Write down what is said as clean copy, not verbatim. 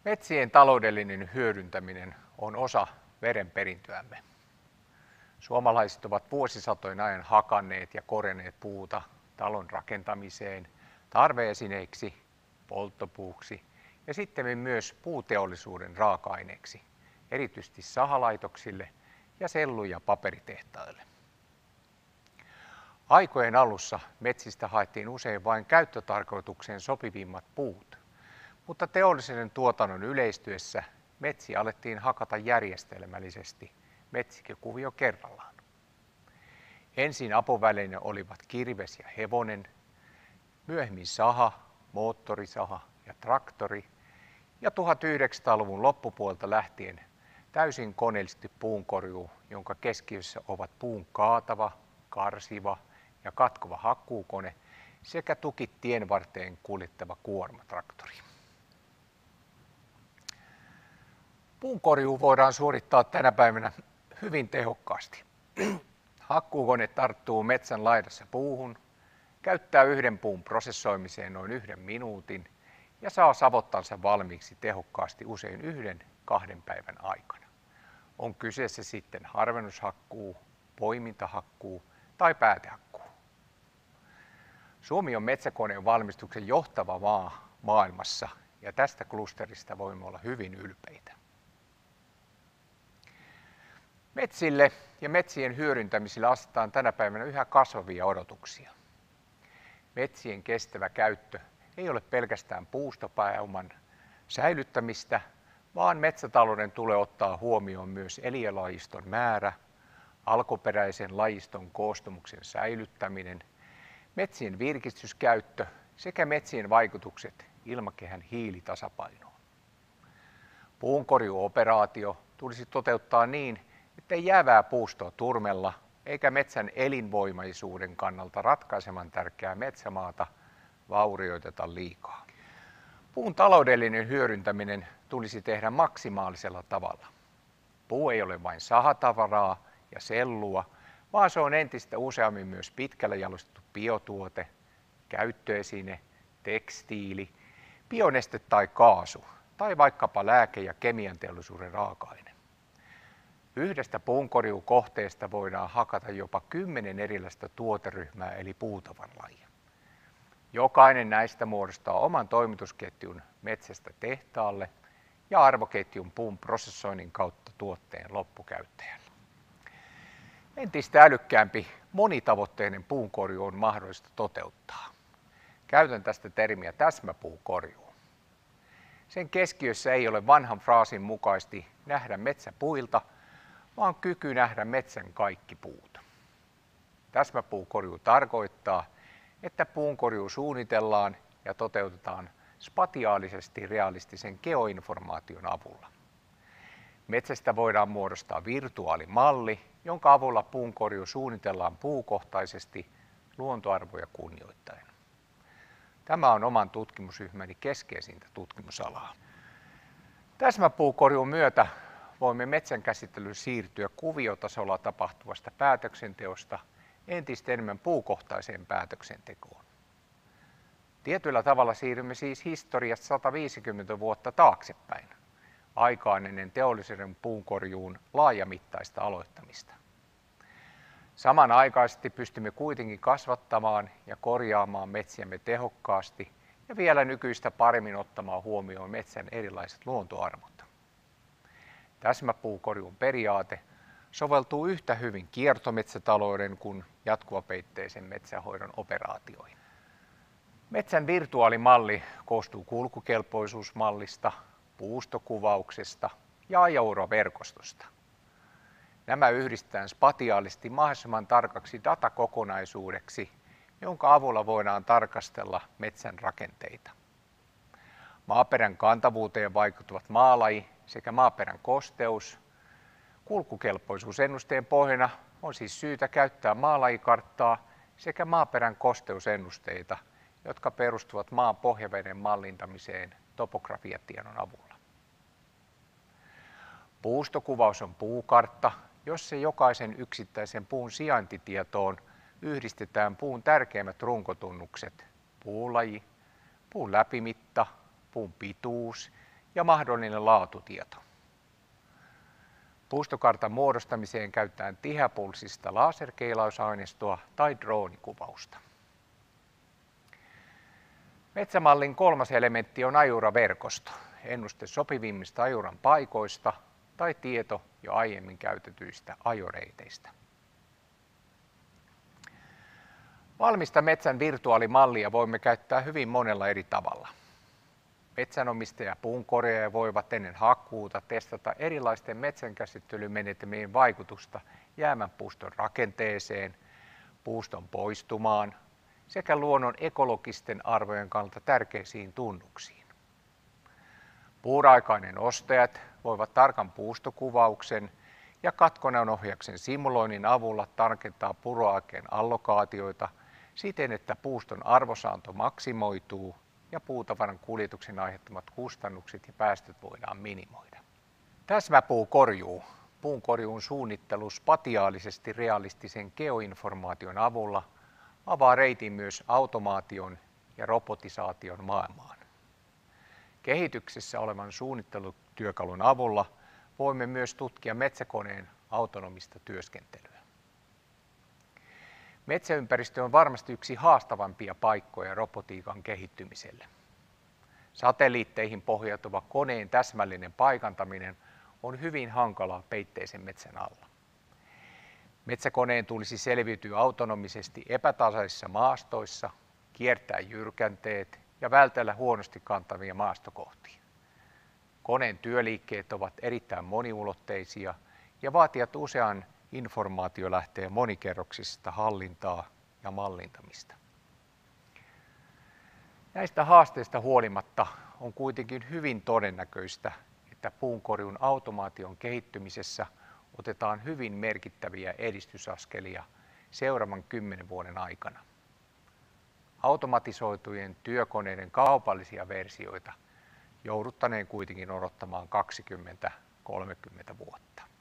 Metsien taloudellinen hyödyntäminen on osa verenperintöämme. Suomalaiset ovat vuosisatojen ajan hakanneet ja korjanneet puuta talon rakentamiseen, tarve-esineiksi, polttopuuksi ja sitten myös puuteollisuuden raaka-aineeksi, erityisesti sahalaitoksille ja sellu- ja paperitehtaille. Aikojen alussa metsistä haettiin usein vain käyttötarkoitukseen sopivimmat puut, mutta teollisen tuotannon yleistyessä metsiä alettiin hakata järjestelmällisesti metsäkuvio kerrallaan. Ensin apuväline olivat kirves ja hevonen, myöhemmin saha, moottorisaha ja traktori ja 1900-luvun loppupuolta lähtien täysin koneellisesti puunkorjuu, jonka keskiössä ovat puun kaatava, karsiva ja katkova hakkuukone sekä tukit tienvarteen kuljettava kuormatraktori. Puunkorjuu voidaan suorittaa tänä päivänä hyvin tehokkaasti. Hakkuukone tarttuu metsän laidassa puuhun, käyttää yhden puun prosessoimiseen noin 1 minuutin ja saa savottansa valmiiksi tehokkaasti usein 1-2 päivän aikana. On kyseessä sitten harvennushakkuu, poimintahakkuu tai päätehakkuu. Suomi on metsäkoneen valmistuksen johtava maa maailmassa ja tästä klusterista voimme olla hyvin ylpeitä. Metsille ja metsien hyödyntämiselle asetetaan tänä päivänä yhä kasvavia odotuksia. Metsien kestävä käyttö ei ole pelkästään puustopääoman säilyttämistä, vaan metsätalouden tulee ottaa huomioon myös eliölajiston määrä, alkuperäisen lajiston koostumuksen säilyttäminen, metsien virkistyskäyttö sekä metsien vaikutukset ilmakehän hiilitasapainoon. Puunkorjuoperaatio tulisi toteuttaa niin, ettei jäävää puustoa turmella eikä metsän elinvoimaisuuden kannalta ratkaisevan tärkeää metsämaata vaurioiteta liikaa. Puun taloudellinen hyödyntäminen tulisi tehdä maksimaalisella tavalla. Puu ei ole vain sahatavaraa ja sellua, vaan se on entistä useammin myös pitkällä jalostettu biotuote, käyttöesine, tekstiili, bioneste tai kaasu tai vaikkapa lääke- ja kemianteollisuuden raaka-aine. Yhdestä puunkorjuukohteesta voidaan hakata jopa 10 erilaista tuoteryhmää eli puutavaralajia. Jokainen näistä muodostaa oman toimitusketjun metsästä tehtaalle ja arvoketjun puun prosessoinnin kautta tuotteen loppukäyttäjälle. Entistä älykkäämpi monitavoitteinen puunkorjuu on mahdollista toteuttaa. Käytän tästä termiä täsmäpuukorjuu. Sen keskiössä ei ole vanhan fraasin mukaisesti nähdä metsä puilta, vaan kyky nähdä metsän kaikki puut. Täsmäpuukorjuu tarkoittaa, että puunkorjuu suunnitellaan ja toteutetaan spatiaalisesti realistisen geoinformaation avulla. Metsästä voidaan muodostaa virtuaalimalli, jonka avulla puunkorjuu suunnitellaan puukohtaisesti luontoarvoja kunnioittaen. Tämä on oman tutkimusryhmäni keskeisintä tutkimusalaa. Täsmäpuukorjuun myötä voimme metsänkäsittelyyn siirtyä kuviotasolla tapahtuvasta päätöksenteosta entistä enemmän puukohtaiseen päätöksentekoon. Tietyllä tavalla siirrymme siis historiasta 150 vuotta taaksepäin, aikaan ennen teollisen puunkorjuun laajamittaista aloittamista. Samanaikaisesti pystymme kuitenkin kasvattamaan ja korjaamaan metsiämme tehokkaasti ja vielä nykyistä paremmin ottamaan huomioon metsän erilaiset luontoarvot. Täsmäpuukorjuun periaate soveltuu yhtä hyvin kiertometsätalouden kuin jatkuvapeitteisen metsänhoidon operaatioihin. Metsän virtuaalimalli koostuu kulkukelpoisuusmallista, puustokuvauksesta ja ajouraverkostosta. Nämä yhdistetään spatiaalisesti mahdollisimman tarkaksi datakokonaisuudeksi, jonka avulla voidaan tarkastella metsän rakenteita. Maaperän kantavuuteen vaikuttavat maalaji sekä maaperän kosteus. Kulkukelpoisuusennusteen pohjana on siis syytä käyttää maalajikarttaa sekä maaperän kosteusennusteita, jotka perustuvat maan pohjaveden mallintamiseen topografiatiedon avulla. Puustokuvaus on puukartta, jossa jokaisen yksittäisen puun sijaintitietoon yhdistetään puun tärkeimmät runkotunnukset, puulaji, puun läpimitta, puun pituus ja mahdollinen laatutieto. Puustokartan muodostamiseen käytetään tiheäpulssista laserkeilausaineistoa tai droonikuvausta. Metsämallin kolmas elementti on ajuraverkosto, ennuste sopivimmista ajuran paikoista tai tieto jo aiemmin käytetyistä ajoreiteistä. Valmista metsän virtuaalimallia voimme käyttää hyvin monella eri tavalla. Metsänomistaja ja puunkorjaaja voivat ennen hakkuuta testata erilaisten metsänkäsittelymenetelmien vaikutusta jäämänpuuston rakenteeseen, puuston poistumaan sekä luonnon ekologisten arvojen kannalta tärkeisiin tunnuksiin. Puuraakainen ostajat voivat tarkan puustokuvauksen ja katkonaunohjauksen simuloinnin avulla tarkentaa puroaikeen allokaatioita siten, että puuston arvosaanto maksimoituu ja puutavaran kuljetuksen aiheuttamat kustannukset ja päästöt voidaan minimoida. Täsmäpuukorjuu. Puunkorjuun suunnittelu spatiaalisesti realistisen geoinformaation avulla avaa reitin myös automaation ja robotisaation maailmaan. Kehityksessä olevan suunnittelutyökalun avulla voimme myös tutkia metsäkoneen autonomista työskentelyä. Metsäympäristö on varmasti yksi haastavampia paikkoja robotiikan kehittymiselle. Satelliitteihin pohjautuva koneen täsmällinen paikantaminen on hyvin hankalaa peitteisen metsän alla. Metsäkoneen tulisi selviytyä autonomisesti epätasaisissa maastoissa, kiertää jyrkänteet ja vältellä huonosti kantavia maastokohtia. Koneen työliikkeet ovat erittäin moniulotteisia ja vaativat usean informaatiolähteen monikerroksista hallintaa ja mallintamista. Näistä haasteista huolimatta on kuitenkin hyvin todennäköistä, että puunkorjuun automaation kehittymisessä otetaan hyvin merkittäviä edistysaskelia seuraavan 10 vuoden aikana. Automatisoitujen työkoneiden kaupallisia versioita jouduttaneen kuitenkin odottamaan 20-30 vuotta.